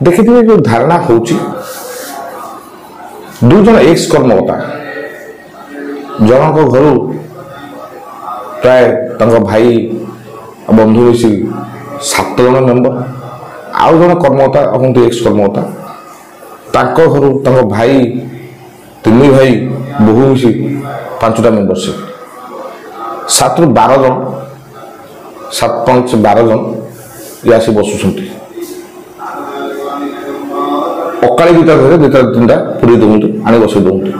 देखिए जो धारणा होची दुई जन एक्स कर्मकर्ता जनक घर प्राय भाई बंधु मिसी 7 जन मेंबर आउ जन कर्मकर्ता हूँ एक्स कर्मकर्ता घर भाई 3 भाई बहु मिसी 5टा मेंबरशिप 7 ରୁ 12 जन 7 5 12 जन ये आसी बसुंट अकाली दुटा घरे 2-3टा पूरी दौंतु आनी बसई दौंतु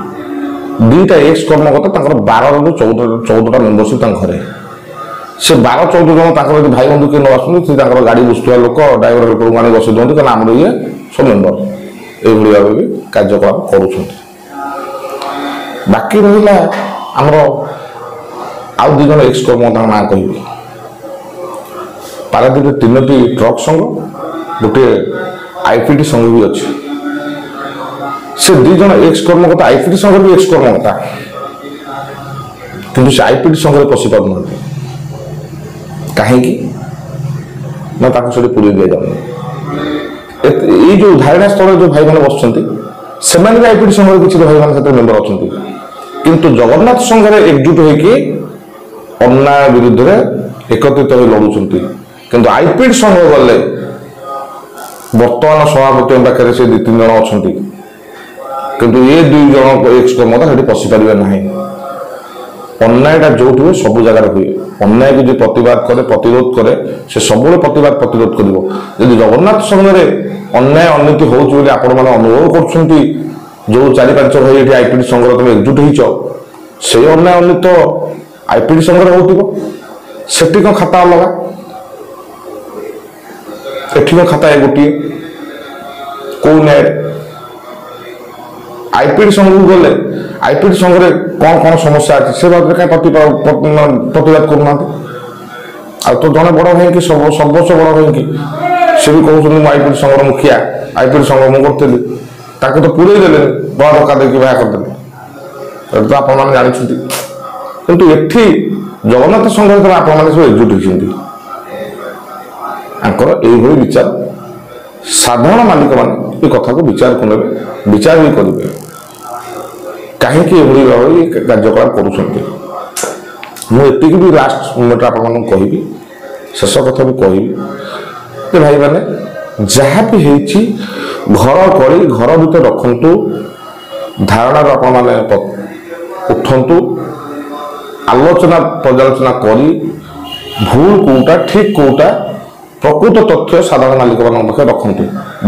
2टा एक्स कर्मकर्ता 12 ରୁ 14टा मेंबरशिप घरे से 12-14 जन भाई बंधु किए न आसुँच गाड़ी बुझुआ लोक ड्राइवर लोक आनी बसई दिखाते क्या आम ये सब मेम्बर ये भाव भी कार्यकलाप कर बाकी रहा आमर आउ 2 जन एक्स कर्मकर्ता ना कह पारादीप 3टी ट्रक संघ गोटे आईपीटी संघ भी अच्छी से 2 जन एक्स कर्मकर्ता आईपीटी संघ भी एक्स कर्मकर्ता किंतु से आईपीटी संघ में पशि पार कहीं ना पूरी दि जाऊँ ये जो धारणा स्थल जो भाई मैंने बस भी आईपीटी संघ किसी भाई मैंने मेम्बर अच्छा किंतु जगन्नाथ संघ में एकजुट होगी अन्याय विरुद्ध में एकत्रित हो लड़ुंट किंतु आईपीटी संघ गले वर्तमान सभापति पाखे से 2-3 जन अच्छा किंतु ये 2 जन एक्स कर्मकर्ता पशि पारे ना अन्यायटा जो हुए सब जगार हुए अन्याय को जो प्रतिवाद करे प्रतिरोध करे से सब प्रतिवाद प्रतिरोध कर जगन्नाथ संघ में अन्याय अनैति हो आपण मैंने अनुभव कर जो 4-5 भाई ये आईपीटी संघ तुम एकजुट हो अन्याय अन्य तो आईपीटी संघ होटी कौन खाता अलग एठी खाता है गोटे कौ न्याय आईपीटी संघ को गले आईपीटी संघ में कौन कौन समस्या अच्छी से बात कहीं प्रतिवाद करना तो जड़े बड़ भाई कि सर्वस्व बड़ भाई कि सी भी कहते आईपीटी संघ मुखिया आईपीटी संघ मुझे करी तो पूरे देले बड़ा धक्का देखिए बाहर करदे तो आप जानते किंतु एठी जगन्नाथ संघ आप सब एकजुट होती यही विचार साधारण मालिक मान कथा को विचार को नेबे विचार भी करेंगे कहीं भाव कार्यकलाप कर भी लास्ट मोमेंट आप कहि शेष कथा भी कहि भाई मैंने जहाँ भी होती घर करी घर भीतर रखु धारणा आप उठंतु आलोचना पर्यालोचना करी भूल कोटा ठीक कोटा प्रकृत तथ्य साधारण मालिक मान पाखे रखु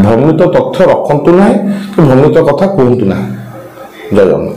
भ्रमित तथ्य रखु ना कि भ्रमित कथा कहतु ना जय जगन्नाथ।